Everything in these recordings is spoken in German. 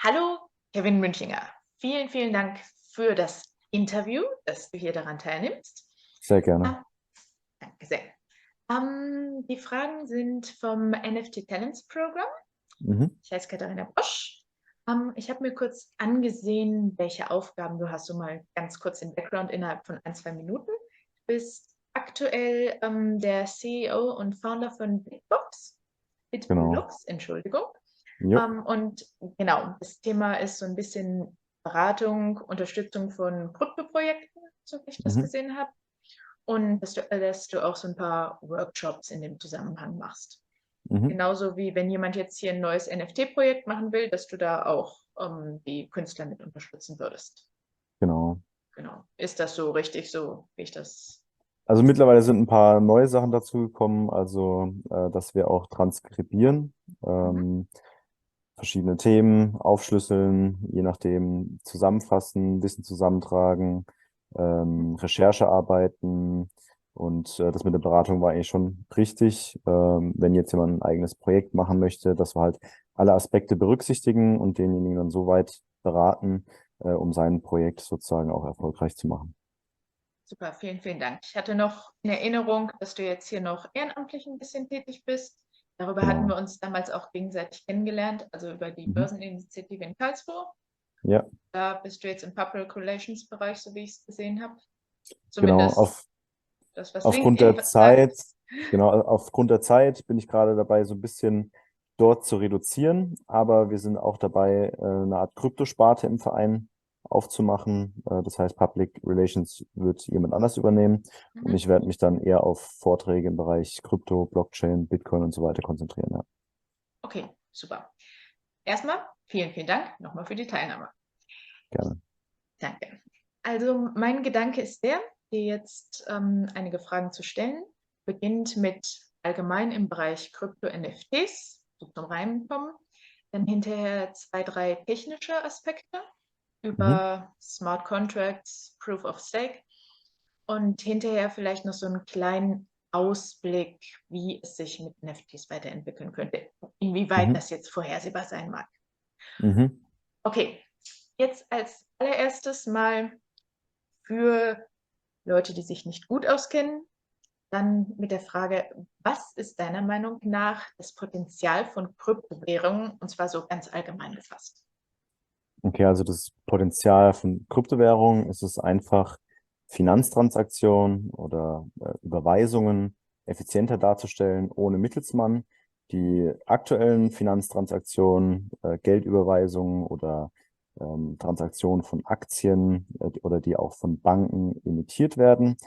Hallo, Kevin Münchinger. Vielen, vielen Dank für das Interview, dass du hier daran teilnimmst. Sehr gerne. Ah, danke sehr. Die Fragen sind vom NFT Talents Program. Mhm. Ich heiße Katharina Bosch. Ich habe mir kurz angesehen, welche Aufgaben du hast, so mal ganz kurz den Background innerhalb von 1, 2 Minuten. Du bist aktuell der CEO und Founder von Genau. Bitblocks, Entschuldigung. Jo. Und genau, das Thema ist so ein bisschen Beratung, Unterstützung von Krypto-Projekten, so wie ich das Mhm. gesehen habe. Und dass du auch so ein paar Workshops in dem Zusammenhang machst. Mhm. Genauso wie wenn jemand jetzt hier ein neues NFT-Projekt machen will, dass du da auch die Künstler mit unterstützen würdest. Genau. Genau. Ist das so richtig, so wie ich das? Also mittlerweile sind ein paar neue Sachen dazugekommen, also dass wir auch transkribieren, Mhm. verschiedene Themen aufschlüsseln, je nachdem zusammenfassen, Wissen zusammentragen, Recherchearbeiten und das mit der Beratung war eigentlich schon richtig. Wenn jetzt jemand ein eigenes Projekt machen möchte, dass wir halt alle Aspekte berücksichtigen und denjenigen dann so weit beraten, um sein Projekt sozusagen auch erfolgreich zu machen. Super, vielen, vielen Dank. Ich hatte noch in Erinnerung, dass du jetzt hier noch ehrenamtlich ein bisschen tätig bist. Darüber hatten Genau. wir uns damals auch gegenseitig kennengelernt, also über die Mhm. Börseninitiative in Karlsruhe. Ja, Da bist du jetzt im Public Relations Bereich, so wie ich es gesehen habe. genau. Zumindest das, was Aufgrund LinkedIn der Zeit, sagt. genau, aufgrund der Zeit bin ich gerade dabei, so ein bisschen dort zu reduzieren, aber wir sind auch dabei, eine Art Kryptosparte im Verein aufzumachen. Das heißt, Public Relations wird jemand anders übernehmen und Mhm. ich werde mich dann eher auf Vorträge im Bereich Krypto, Blockchain, Bitcoin und so weiter konzentrieren. Ja, Okay, super. Erstmal vielen, vielen Dank nochmal für die Teilnahme. gerne. Danke. Also mein Gedanke ist der, dir jetzt einige Fragen zu stellen. Beginnt mit allgemein im Bereich Krypto-NFTs, so zum Reinkommen. Dann hinterher 2, 3 technische Aspekte Mhm. über Smart Contracts, Proof of Stake und hinterher vielleicht noch so einen kleinen Ausblick, wie es sich mit NFTs weiterentwickeln könnte, inwieweit Mhm. das jetzt vorhersehbar sein mag. Mhm. Okay, jetzt als allererstes mal für Leute, die sich nicht gut auskennen, dann mit der Frage, was ist deiner Meinung nach das Potenzial von Kryptowährungen, und zwar so ganz allgemein gefasst? Okay, also das Potenzial von Kryptowährungen ist es einfach, Finanztransaktionen oder Überweisungen effizienter darzustellen, ohne Mittelsmann. Die aktuellen Finanztransaktionen, Geldüberweisungen oder Transaktionen von Aktien oder die auch von Banken emittiert werden,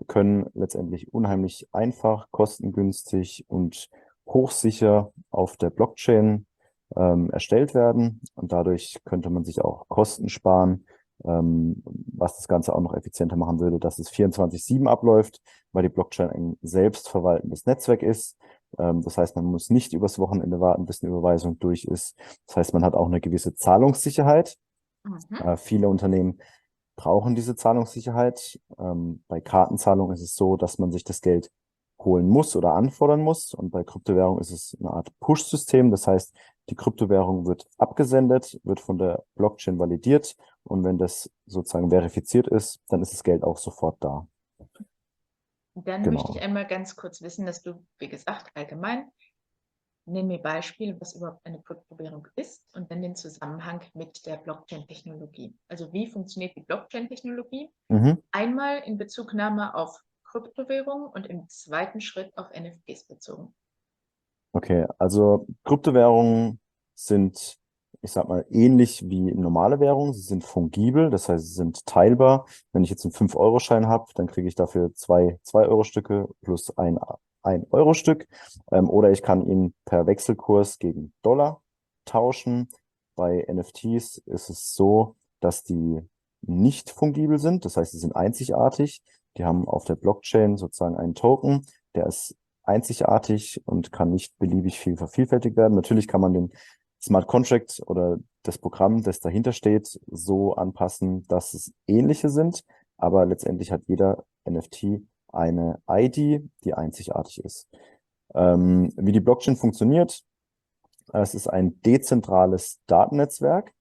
können letztendlich unheimlich einfach, kostengünstig und hochsicher auf der Blockchain erstellt werden. Und dadurch könnte man sich auch Kosten sparen, was das Ganze auch noch effizienter machen würde, dass es 24/7 abläuft, weil die Blockchain ein selbstverwaltendes Netzwerk ist. Das heißt, man muss nicht übers Wochenende warten, bis eine Überweisung durch ist. Das heißt, man hat auch eine gewisse Zahlungssicherheit. Mhm. Viele Unternehmen brauchen diese Zahlungssicherheit. Bei Kartenzahlung ist es so, dass man sich das Geld holen muss oder anfordern muss. Und bei Kryptowährung ist es eine Art Push-System. Das heißt, die Kryptowährung wird abgesendet, wird von der Blockchain validiert. Und wenn das sozusagen verifiziert ist, dann ist das Geld auch sofort da. Dann möchte ich Genau. einmal ganz kurz wissen, dass du, wie gesagt, allgemein, nenn mir Beispiele, was überhaupt eine Kryptowährung ist und dann den Zusammenhang mit der Blockchain-Technologie. Also wie funktioniert die Blockchain-Technologie? Mhm. Einmal in Bezugnahme auf Kryptowährungen und im zweiten Schritt auf NFTs bezogen. Okay, also Kryptowährungen sind, ich sag mal, ähnlich wie normale Währungen. Sie sind fungibel, das heißt, sie sind teilbar. Wenn ich jetzt einen 5-Euro-Schein habe, dann kriege ich dafür zwei 2-Euro-Stücke plus ein Euro-Stück. Oder ich kann ihn per Wechselkurs gegen Dollar tauschen. Bei NFTs ist es so, dass die nicht fungibel sind. Das heißt, sie sind einzigartig. Die haben auf der Blockchain sozusagen einen Token, der ist einzigartig und kann nicht beliebig viel vervielfältigt werden. Natürlich kann man den Smart Contract oder das Programm, das dahinter steht, so anpassen, dass es ähnliche sind, aber letztendlich hat jeder NFT eine ID, die einzigartig ist. Wie die Blockchain funktioniert, es ist ein dezentrales Datennetzwerk.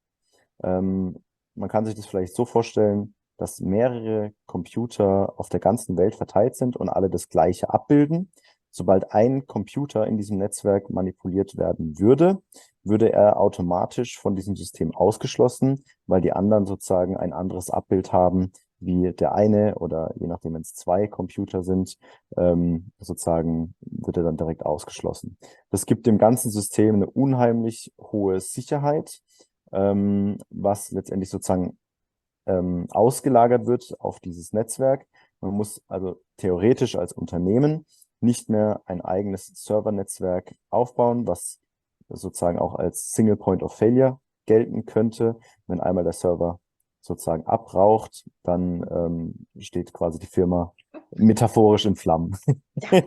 Man kann sich das vielleicht so vorstellen, dass mehrere Computer auf der ganzen Welt verteilt sind und alle das Gleiche abbilden. Sobald ein Computer in diesem Netzwerk manipuliert werden würde, würde er automatisch von diesem System ausgeschlossen, weil die anderen sozusagen ein anderes Abbild haben, wie der eine oder je nachdem, wenn es zwei Computer sind, sozusagen wird er dann direkt ausgeschlossen. Das gibt dem ganzen System eine unheimlich hohe Sicherheit, was letztendlich sozusagen ausgelagert wird auf dieses Netzwerk. Man muss also theoretisch als Unternehmen nicht mehr ein eigenes Servernetzwerk aufbauen, was sozusagen auch als Single Point of Failure gelten könnte. Wenn einmal der Server sozusagen abraucht, dann steht quasi die Firma metaphorisch in Flammen. Ja,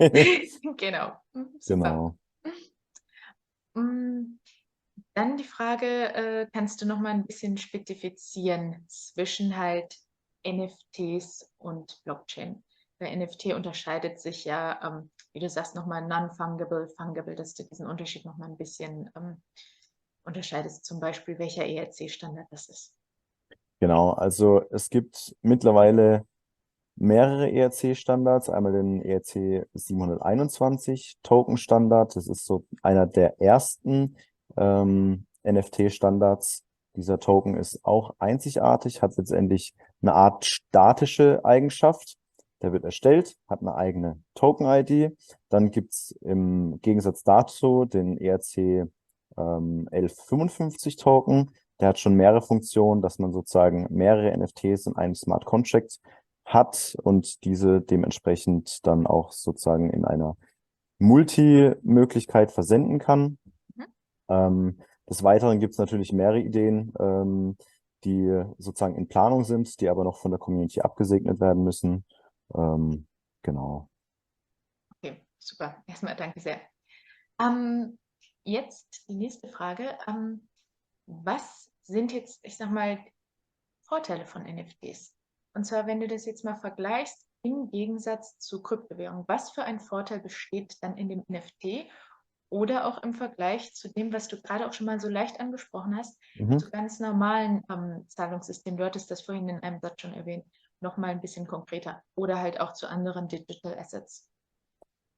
genau. Super. Genau. Mm, Dann die Frage, kannst du noch mal ein bisschen spezifizieren zwischen halt NFTs und Blockchain? Bei NFT unterscheidet sich ja, wie du sagst, nochmal non-fungible, fungible, dass du diesen Unterschied noch mal ein bisschen unterscheidest, zum Beispiel welcher ERC-Standard das ist. Genau, also es gibt mittlerweile mehrere ERC-Standards. Einmal den ERC 721 Token-Standard. Das ist so einer der ersten NFT-Standards. Dieser Token ist auch einzigartig, hat letztendlich eine Art statische Eigenschaft. Der wird erstellt, hat eine eigene Token-ID. Dann gibt es im Gegensatz dazu den ERC 1155 Token. Der hat schon mehrere Funktionen, dass man sozusagen mehrere NFTs in einem Smart Contract hat und diese dementsprechend dann auch sozusagen in einer Multi-Möglichkeit versenden kann. Des Weiteren gibt es natürlich mehrere Ideen, die sozusagen in Planung sind, die aber noch von der Community abgesegnet werden müssen. Genau. Okay, super. Erstmal danke sehr. Jetzt die nächste Frage. Was sind jetzt, ich sag mal, Vorteile von NFTs? Und zwar, wenn du das jetzt mal vergleichst im Gegensatz zu Kryptowährung, was für ein Vorteil besteht dann in dem NFT oder auch im Vergleich zu dem, was du gerade auch schon mal so leicht angesprochen hast, Mhm. zu ganz normalen Zahlungssystemen. Du hattest das vorhin in einem Satz schon erwähnt, noch mal ein bisschen konkreter oder halt auch zu anderen Digital Assets.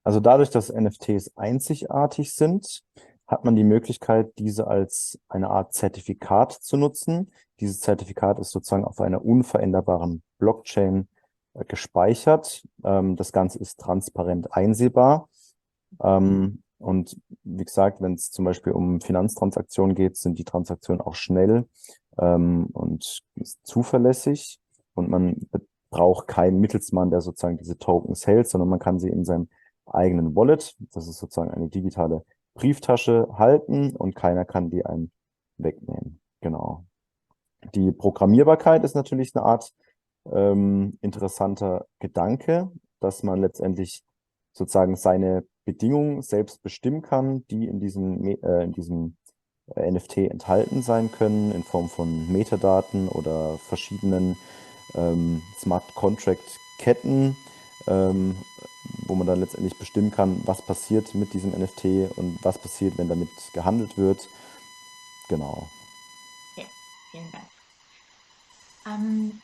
Also dadurch, dass NFTs einzigartig sind, hat man die Möglichkeit, diese als eine Art Zertifikat zu nutzen. Dieses Zertifikat ist sozusagen auf einer unveränderbaren Blockchain gespeichert. Das Ganze ist transparent einsehbar. Und wie gesagt, wenn es zum Beispiel um Finanztransaktionen geht, sind die Transaktionen auch schnell und zuverlässig. Und man braucht keinen Mittelsmann, der sozusagen diese Tokens hält, sondern man kann sie in seinem eigenen Wallet, das ist sozusagen eine digitale Brieftasche, halten und keiner kann die einem wegnehmen. Genau. Die Programmierbarkeit ist natürlich eine Art interessanter Gedanke, dass man letztendlich sozusagen seine Bedingungen selbst bestimmen kann, die in diesem NFT enthalten sein können, in Form von Metadaten oder verschiedenen Smart Contract Ketten, ähm, wo man dann letztendlich bestimmen kann, was passiert mit diesem NFT und was passiert, wenn damit gehandelt wird. Genau. Okay, vielen Dank.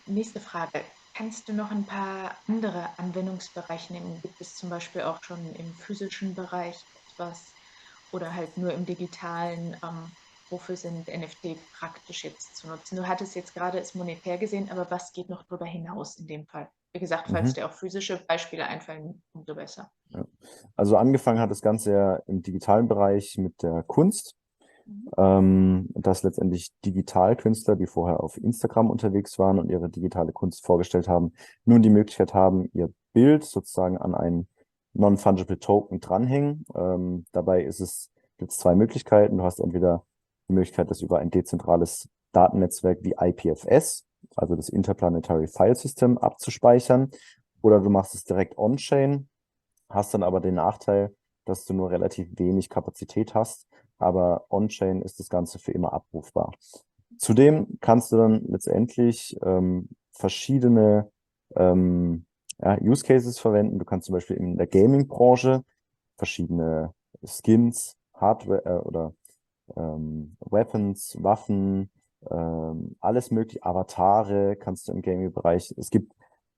Nächste Frage. Kannst du noch ein paar andere Anwendungsbereiche nennen? Gibt es zum Beispiel auch schon im physischen Bereich etwas oder halt nur im digitalen? Wofür sind NFT praktisch jetzt zu nutzen? Du hattest jetzt gerade es monetär gesehen, aber was geht noch darüber hinaus in dem Fall? Wie gesagt, falls Mhm. dir auch physische Beispiele einfallen, umso besser. Ja. Also angefangen hat das Ganze ja im digitalen Bereich mit der Kunst, Mhm. dass letztendlich Digitalkünstler, die vorher auf Instagram unterwegs waren und ihre digitale Kunst vorgestellt haben, nun die Möglichkeit haben, ihr Bild sozusagen an einen Non-Fungible Token dranhängen. Dabei gibt es zwei Möglichkeiten. Du hast entweder die Möglichkeit, das über ein dezentrales Datennetzwerk wie IPFS, also das Interplanetary File System, abzuspeichern, oder du machst es direkt on-chain, hast dann aber den Nachteil, dass du nur relativ wenig Kapazität hast, aber on-chain ist das Ganze für immer abrufbar. Zudem kannst du dann letztendlich verschiedene ja, Use Cases verwenden. Du kannst zum Beispiel in der Gaming-Branche verschiedene Skins, Hardware oder Weapons, Waffen, alles mögliche, Avatare kannst du im Gaming-Bereich, es gibt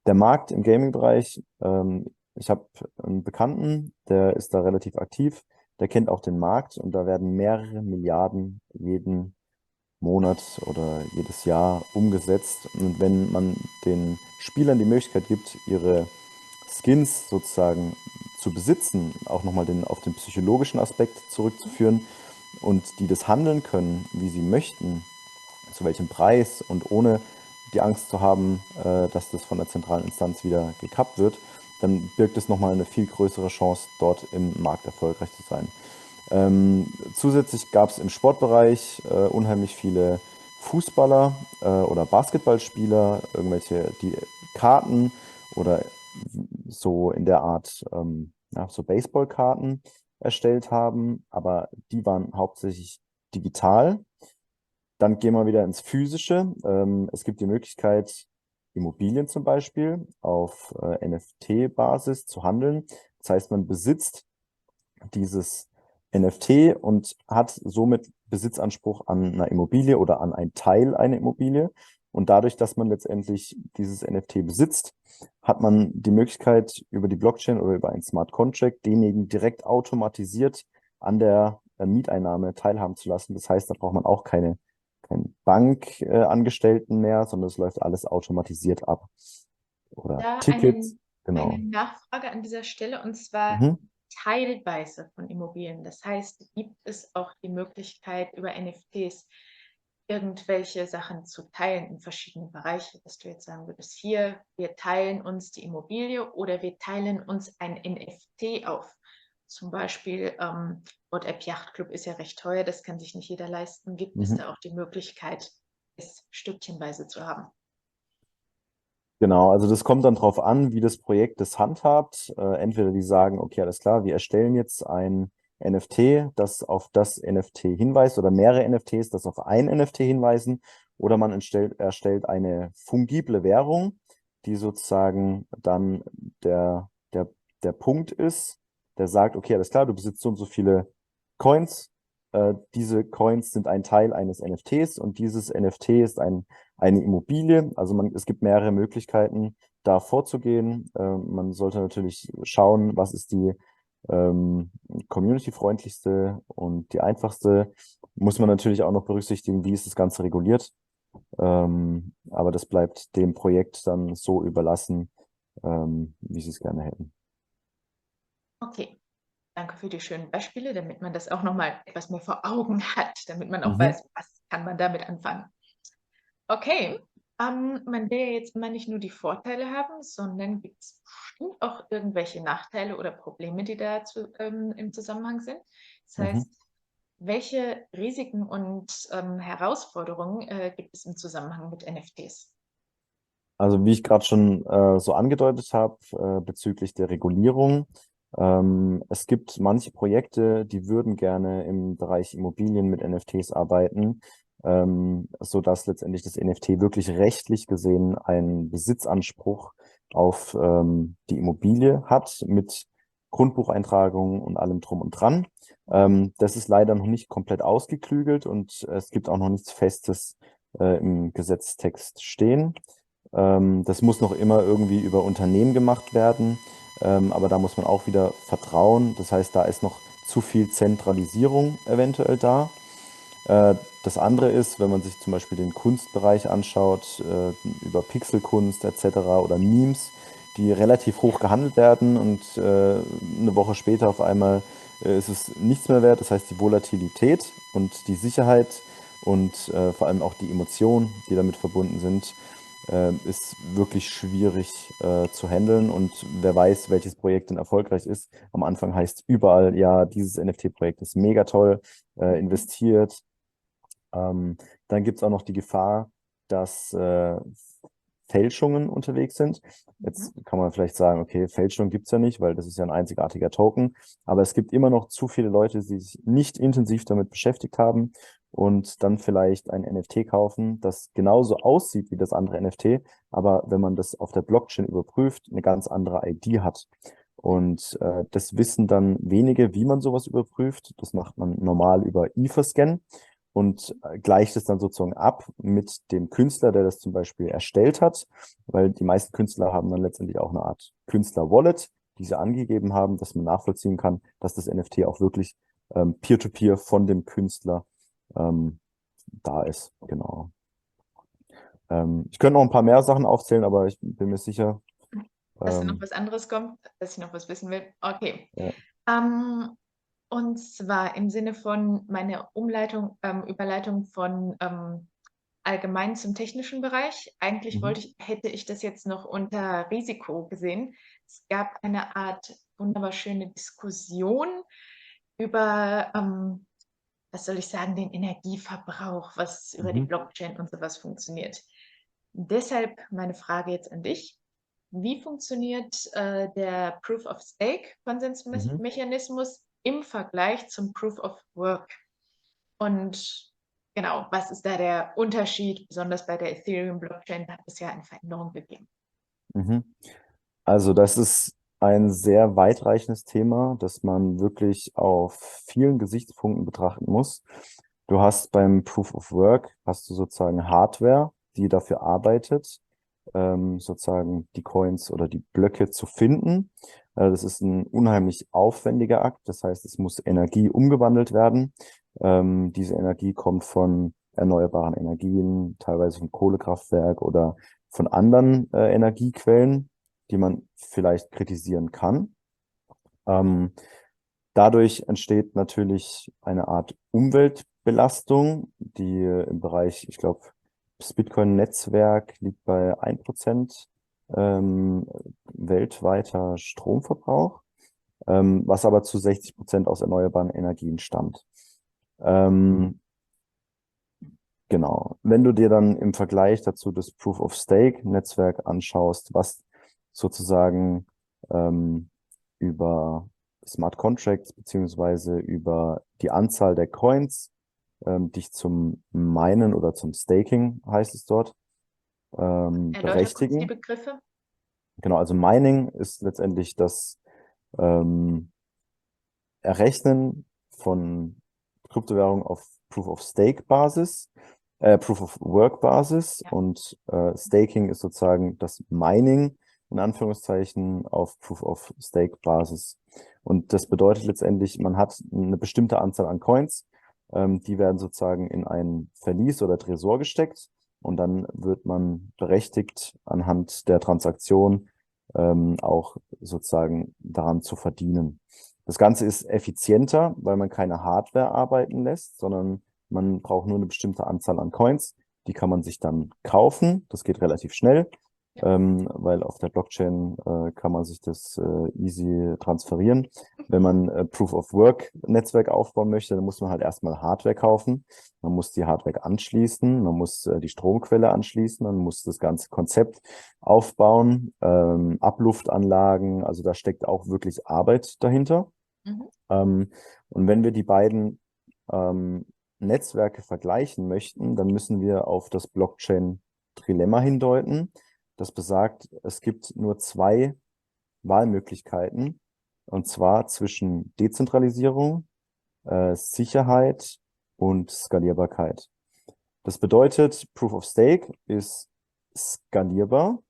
der Markt im Gaming-Bereich, ich habe einen Bekannten, der ist da relativ aktiv, der kennt auch den Markt und da werden mehrere Milliarden jeden Monat oder jedes Jahr umgesetzt. Und wenn man den Spielern die Möglichkeit gibt, ihre Skins sozusagen zu besitzen, auch nochmal auf den psychologischen Aspekt zurückzuführen und die das handeln können, wie sie möchten, zu welchem Preis und ohne die Angst zu haben, dass das von der zentralen Instanz wieder gekappt wird, dann birgt es nochmal eine viel größere Chance, dort im Markt erfolgreich zu sein. Zusätzlich gab es im Sportbereich unheimlich viele Fußballer oder Basketballspieler, irgendwelche die Karten oder so in der Art ja, so Baseballkarten erstellt haben, aber die waren hauptsächlich digital. Dann gehen wir wieder ins Physische. Es gibt die Möglichkeit, Immobilien zum Beispiel auf NFT-Basis zu handeln. Das heißt, man besitzt dieses NFT und hat somit Besitzanspruch an einer Immobilie oder an einen Teil einer Immobilie. Und dadurch, dass man letztendlich dieses NFT besitzt, hat man die Möglichkeit, über die Blockchain oder über einen Smart Contract denjenigen direkt automatisiert an der Mieteinnahme teilhaben zu lassen. Das heißt, da braucht man auch keinen Bankangestellten mehr, sondern es läuft alles automatisiert ab. Oder Da Tickets, eine genau. Nachfrage an dieser Stelle, und zwar Mhm. teilweise von Immobilien. Das heißt, gibt es auch die Möglichkeit, über NFTs irgendwelche Sachen zu teilen in verschiedene Bereiche, dass du jetzt sagen würdest, hier, wir teilen uns die Immobilie oder wir teilen uns ein NFT auf. Zum Beispiel WhatsApp Yacht Club ist ja recht teuer, das kann sich nicht jeder leisten. Gibt es Mhm. da auch die Möglichkeit, es stückchenweise zu haben? Genau, also das kommt dann drauf an, wie das Projekt das handhabt. Entweder die sagen, okay, alles klar, wir erstellen jetzt ein NFT, das auf das NFT hinweist oder mehrere NFTs, das auf ein NFT hinweisen, oder man erstellt eine fungible Währung, die sozusagen dann der, der, der Punkt ist, der sagt, okay, alles klar, du besitzt so und so viele Coins. Diese Coins sind ein Teil eines NFTs und dieses NFT ist eine Immobilie. Also es gibt mehrere Möglichkeiten, da vorzugehen. Man sollte natürlich schauen, was ist die community-freundlichste und die einfachste. Muss man natürlich auch noch berücksichtigen, wie ist das Ganze reguliert. Aber das bleibt dem Projekt dann so überlassen, wie sie es gerne hätten. Okay, danke für die schönen Beispiele, damit man das auch noch mal etwas mehr vor Augen hat, damit man auch Mhm. weiß, was kann man damit anfangen. Okay, man will ja jetzt immer nicht nur die Vorteile haben, sondern gibt es bestimmt auch irgendwelche Nachteile oder Probleme, die dazu im Zusammenhang sind. Das Mhm. heißt, welche Risiken und Herausforderungen gibt es im Zusammenhang mit NFTs? Also wie ich gerade schon so angedeutet habe, bezüglich der Regulierung, es gibt manche Projekte, die würden gerne im Bereich Immobilien mit NFTs arbeiten, sodass letztendlich das NFT wirklich rechtlich gesehen einen Besitzanspruch auf die Immobilie hat mit Grundbucheintragungen und allem drum und dran. Das ist leider noch nicht komplett ausgeklügelt und es gibt auch noch nichts Festes im Gesetzestext stehen. Das muss noch immer irgendwie über Unternehmen gemacht werden, aber da muss man auch wieder vertrauen. Das heißt, da ist noch zu viel Zentralisierung eventuell da. Das andere ist, wenn man sich zum Beispiel den Kunstbereich anschaut, über Pixelkunst etc. oder Memes, die relativ hoch gehandelt werden und eine Woche später auf einmal ist es nichts mehr wert. Das heißt, die Volatilität und die Sicherheit und vor allem auch die Emotionen, die damit verbunden sind, ist wirklich schwierig zu handeln. Und wer weiß, welches Projekt denn erfolgreich ist. Am Anfang heißt überall, ja, dieses NFT-Projekt ist mega toll, investiert. Dann gibt es auch noch die Gefahr, dass Fälschungen unterwegs sind. Mhm. Jetzt kann man vielleicht sagen, okay, Fälschung gibt es ja nicht, weil das ist ja ein einzigartiger Token. Aber es gibt immer noch zu viele Leute, die sich nicht intensiv damit beschäftigt haben und dann vielleicht ein NFT kaufen, das genauso aussieht wie das andere NFT, aber wenn man das auf der Blockchain überprüft, eine ganz andere ID hat. Und das wissen dann wenige, wie man sowas überprüft. Das macht man normal über Ether-Scan. und gleicht es dann sozusagen ab mit dem Künstler, der das zum Beispiel erstellt hat, weil die meisten Künstler haben dann letztendlich auch eine Art Künstler-Wallet, die sie angegeben haben, dass man nachvollziehen kann, dass das NFT auch wirklich peer-to-peer von dem Künstler ähm, da ist. Genau. Ich könnte noch ein paar mehr Sachen aufzählen, aber ich bin mir sicher. Dass noch was anderes kommt, dass ich noch was wissen will. Okay. Ja. Und zwar im Sinne von meiner Überleitung von allgemein zum technischen Bereich. Eigentlich hätte ich das jetzt noch unter Risiko gesehen. Es gab eine Art wunderbar schöne Diskussion über, was soll ich sagen, den Energieverbrauch, was über die Blockchain und sowas funktioniert. Deshalb meine Frage jetzt an dich. Wie funktioniert der Proof-of-Stake-Konsensmechanismus im Vergleich zum Proof-of-Work? Und genau, was ist da der Unterschied, besonders bei der Ethereum-Blockchain? Da hat es ja eine Veränderung gegeben. Also das ist ein sehr weitreichendes Thema, das man wirklich auf vielen Gesichtspunkten betrachten muss. Du hast beim Proof of Work, hast du sozusagen Hardware, die dafür arbeitet, sozusagen die Coins oder die Blöcke zu finden. Das ist ein unheimlich aufwendiger Akt. Das heißt, es muss Energie umgewandelt werden. Diese Energie kommt von erneuerbaren Energien, teilweise vom Kohlekraftwerk oder von anderen Energiequellen, die man vielleicht kritisieren kann. Dadurch entsteht natürlich eine Art Umweltbelastung, die im Bereich, ich glaube, das Bitcoin-Netzwerk liegt bei 1% weltweiter Stromverbrauch, was aber zu 60% aus erneuerbaren Energien stammt. Genau. Wenn du dir dann im Vergleich dazu das Proof-of-Stake-Netzwerk anschaust, was sozusagen über Smart Contracts beziehungsweise über die Anzahl der Coins dich zum Minen oder zum Staking, heißt es dort, Erläuter kurz die berechtigen. Begriffe. Genau, also Mining ist letztendlich das Errechnen von Kryptowährungen auf Proof-of-Stake-Basis, Proof-of-Work-Basis Ja. und Staking ist sozusagen das Mining in Anführungszeichen auf Proof-of-Stake-Basis. Und das bedeutet letztendlich, man hat eine bestimmte Anzahl an Coins, die werden sozusagen in ein Verlies oder Tresor gesteckt und dann wird man berechtigt, anhand der Transaktion auch sozusagen daran zu verdienen. Das Ganze ist effizienter, weil man keine Hardware arbeiten lässt, sondern man braucht nur eine bestimmte Anzahl an Coins. Die kann man sich dann kaufen. Das geht relativ schnell, weil auf der Blockchain kann man sich das easy transferieren. Wenn man Proof-of-Work-Netzwerk aufbauen möchte, dann muss man halt erstmal Hardware kaufen. Man muss die Hardware anschließen, man muss die Stromquelle anschließen, man muss das ganze Konzept aufbauen, Abluftanlagen, also da steckt auch wirklich Arbeit dahinter. Und wenn wir die beiden Netzwerke vergleichen möchten, dann müssen wir auf das Blockchain-Trilemma hindeuten. Das besagt, es gibt nur zwei Wahlmöglichkeiten, und zwar zwischen Dezentralisierung, Sicherheit und Skalierbarkeit. Das bedeutet, Proof of Stake ist skalierbar.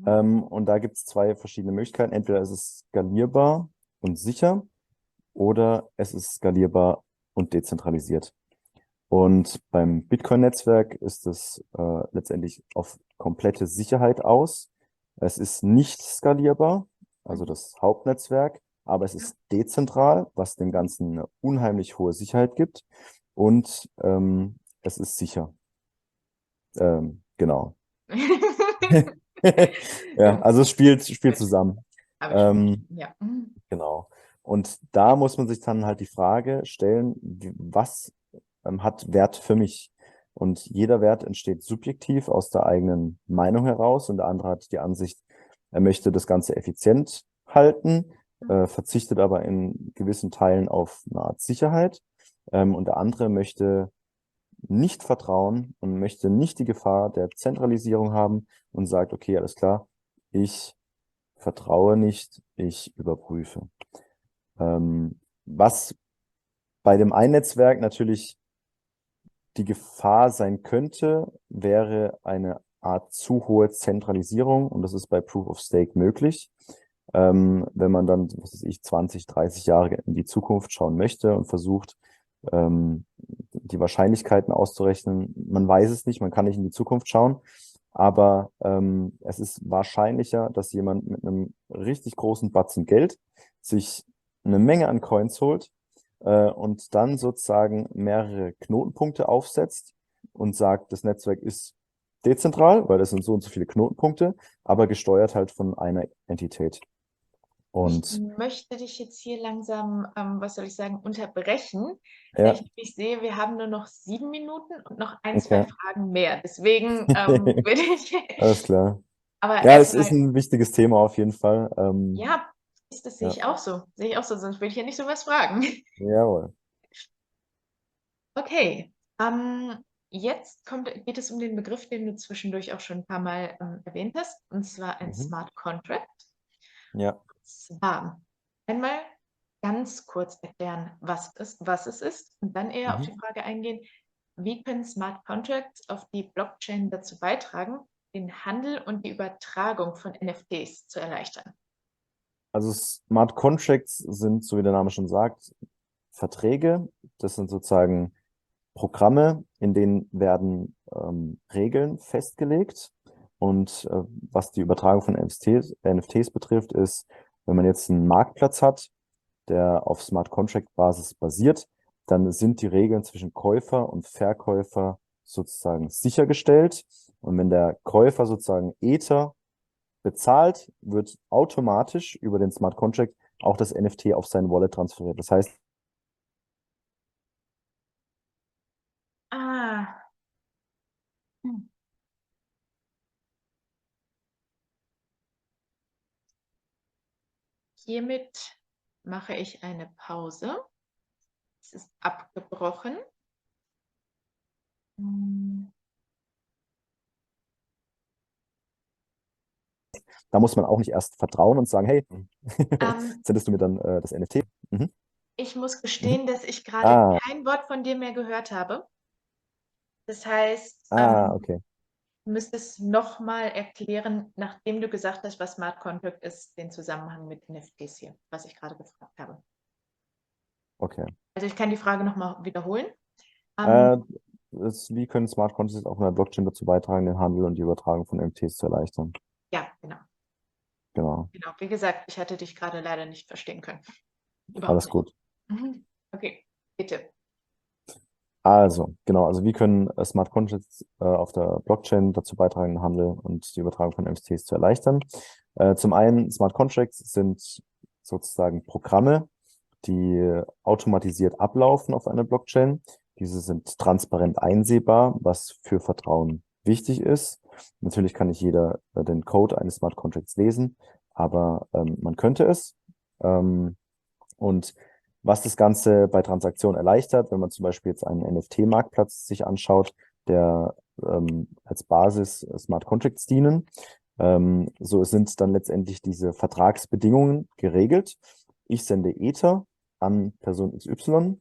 Und da gibt es zwei verschiedene Möglichkeiten. Entweder ist es skalierbar und sicher oder es ist skalierbar und dezentralisiert. Und beim Bitcoin-Netzwerk ist es letztendlich auf komplette Sicherheit aus. Es ist nicht skalierbar, also das Hauptnetzwerk, aber es ist dezentral, was dem Ganzen eine unheimlich hohe Sicherheit gibt. Und es ist sicher. Genau. Ja, also es spielt zusammen. Ja. Genau. Und da muss man sich dann halt die Frage stellen, was hat Wert für mich? Und jeder Wert entsteht subjektiv aus der eigenen Meinung heraus und der andere hat die Ansicht, er möchte das Ganze effizient halten, verzichtet aber in gewissen Teilen auf eine Art Sicherheit. Und der andere möchte nicht vertrauen und möchte nicht die Gefahr der Zentralisierung haben und sagt, okay, alles klar, ich vertraue nicht, ich überprüfe. Was bei dem einen Netzwerk natürlich die Gefahr sein könnte, wäre eine Art zu hohe Zentralisierung und das ist bei Proof of Stake möglich. Wenn man dann, was weiß ich, 20, 30 Jahre in die Zukunft schauen möchte und versucht, die Wahrscheinlichkeiten auszurechnen. Man weiß es nicht, man kann nicht in die Zukunft schauen, aber es ist wahrscheinlicher, dass jemand mit einem richtig großen Batzen Geld sich eine Menge an Coins holt und dann sozusagen mehrere Knotenpunkte aufsetzt und sagt, das Netzwerk ist dezentral, weil das sind so und so viele Knotenpunkte, aber gesteuert halt von einer Entität. Ich Und möchte dich jetzt hier langsam, was soll ich sagen, unterbrechen, weil ja, ich nämlich sehe, wir haben nur noch 7 Minuten und noch ein, zwei okay. Fragen mehr. Deswegen würde ich Alles klar. aber Ja, es ist erstmal, ein wichtiges Thema auf jeden Fall. ja, das sehe Ja, ich auch so. Sehe ich auch so, sonst würde ich ja nicht so was fragen. jawohl. Okay, geht es um den Begriff, den du zwischendurch auch schon ein paar Mal erwähnt hast, und zwar ein Mhm. Smart Contract. Ja. Zwar einmal ganz kurz erklären, was es ist und dann eher auf Mhm. die Frage eingehen, wie können Smart Contracts auf die Blockchain dazu beitragen, den Handel und die Übertragung von NFTs zu erleichtern? Also Smart Contracts sind, so wie der Name schon sagt, Verträge. Das sind sozusagen Programme, in denen werden Regeln festgelegt. Und was die Übertragung von NFTs betrifft, ist, wenn man jetzt einen Marktplatz hat, der auf Smart Contract Basis basiert, dann sind die Regeln zwischen Käufer und Verkäufer sozusagen sichergestellt. Und wenn der Käufer sozusagen Ether bezahlt, wird automatisch über den Smart Contract auch das NFT auf sein Wallet transferiert. Das heißt, Ah, hm. Hiermit mache ich eine Pause. Es ist abgebrochen. Hm. da muss man auch nicht erst vertrauen und sagen, hey, Ähm, sendest du mir dann das NFT? Mhm. Ich muss Mhm. gestehen, dass ich gerade Ah, kein Wort von dir mehr gehört habe. Das heißt, okay. du müsstest noch mal erklären, nachdem du gesagt hast, was Smart Contract ist, den Zusammenhang mit NFTs hier, was ich gerade gefragt habe. Okay. Also ich kann die Frage noch mal wiederholen. Ähm, Äh, wie können Smart Contracts auf einer Blockchain dazu beitragen, den Handel und die Übertragung von NFTs zu erleichtern? ja, genau. Genau. Genau. Wie gesagt, ich hatte dich gerade leider nicht verstehen können. Überhaupt Alles nicht. gut. Mhm. Okay, bitte. Also, genau, also wie können Smart Contracts auf der Blockchain dazu beitragen, den Handel und die Übertragung von NFTs zu erleichtern? Zum einen, Smart Contracts sind sozusagen Programme, die automatisiert ablaufen auf einer Blockchain. Diese sind transparent einsehbar, was für Vertrauen wichtig ist. Natürlich kann nicht jeder den Code eines Smart Contracts lesen, aber man könnte es. Ähm, und was das Ganze bei Transaktionen erleichtert, wenn man zum Beispiel jetzt einen NFT-Marktplatz sich anschaut, der als Basis Smart Contracts dienen, so sind dann letztendlich diese Vertragsbedingungen geregelt. Ich sende Ether an Person XY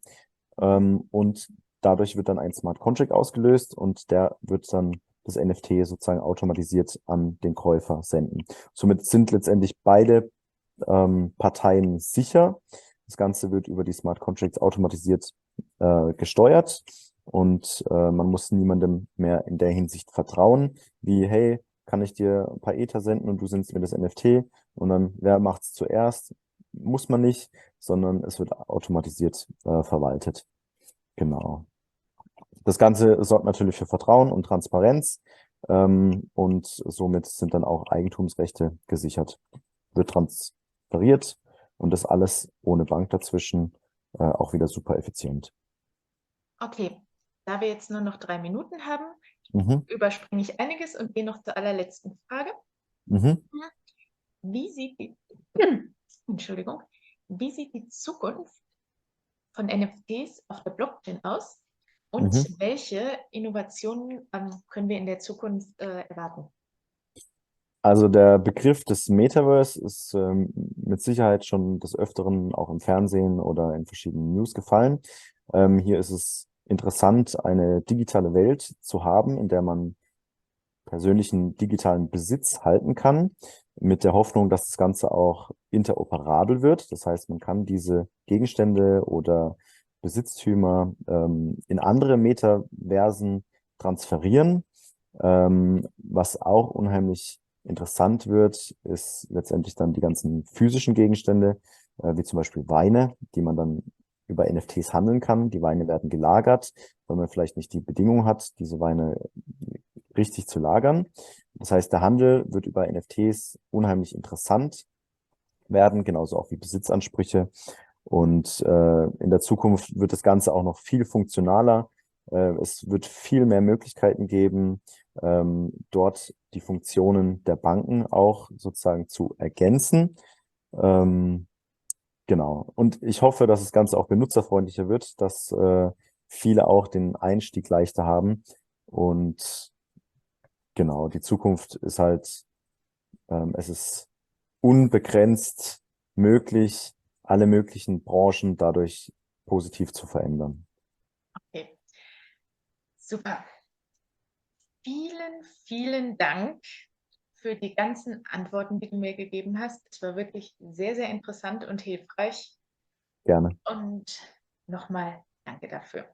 und dadurch wird dann ein Smart Contract ausgelöst und der wird dann das NFT sozusagen automatisiert an den Käufer senden. Somit sind letztendlich beide Parteien sicher. Das Ganze wird über die Smart Contracts automatisiert gesteuert und man muss niemandem mehr in der Hinsicht vertrauen, wie, hey, kann ich dir ein paar Ether senden und du sendest mir das NFT und dann, wer macht es zuerst? Muss man nicht, sondern es wird automatisiert verwaltet. Genau. Das Ganze sorgt natürlich für Vertrauen und Transparenz und somit sind dann auch Eigentumsrechte gesichert. Wird transferiert und das alles ohne Bank dazwischen, auch wieder super effizient. Okay, da wir jetzt nur noch 3 Minuten haben, Mhm. überspringe ich einiges und gehe noch zur allerletzten Frage. Mhm. Wie sieht die, Entschuldigung, wie sieht die Zukunft von NFTs auf der Blockchain aus und Mhm. welche Innovationen können wir in der Zukunft erwarten? Also der Begriff des Metaverse ist mit Sicherheit schon des Öfteren auch im Fernsehen oder in verschiedenen News gefallen. Hier ist es interessant, eine digitale Welt zu haben, in der man persönlichen digitalen Besitz halten kann, mit der Hoffnung, dass das Ganze auch interoperabel wird. Das heißt, man kann diese Gegenstände oder Besitztümer in andere Metaversen transferieren. Was auch unheimlich interessant wird, ist letztendlich dann die ganzen physischen Gegenstände, wie zum Beispiel Weine, die man dann über NFTs handeln kann. Die Weine werden gelagert, weil man vielleicht nicht die Bedingung hat, diese Weine richtig zu lagern. Das heißt, der Handel wird über NFTs unheimlich interessant werden, genauso auch wie Besitzansprüche. Und in der Zukunft wird das Ganze auch noch viel funktionaler. Es wird viel mehr Möglichkeiten geben, dort die Funktionen der Banken auch sozusagen zu ergänzen. Ähm, genau. Und ich hoffe, dass das Ganze auch benutzerfreundlicher wird, dass viele auch den Einstieg leichter haben. Und genau, die Zukunft ist halt, es ist unbegrenzt möglich, alle möglichen Branchen dadurch positiv zu verändern. Okay, super. Vielen, vielen Dank für die ganzen Antworten, die du mir gegeben hast. Es war wirklich sehr, sehr interessant und hilfreich. Gerne. Und nochmal danke dafür.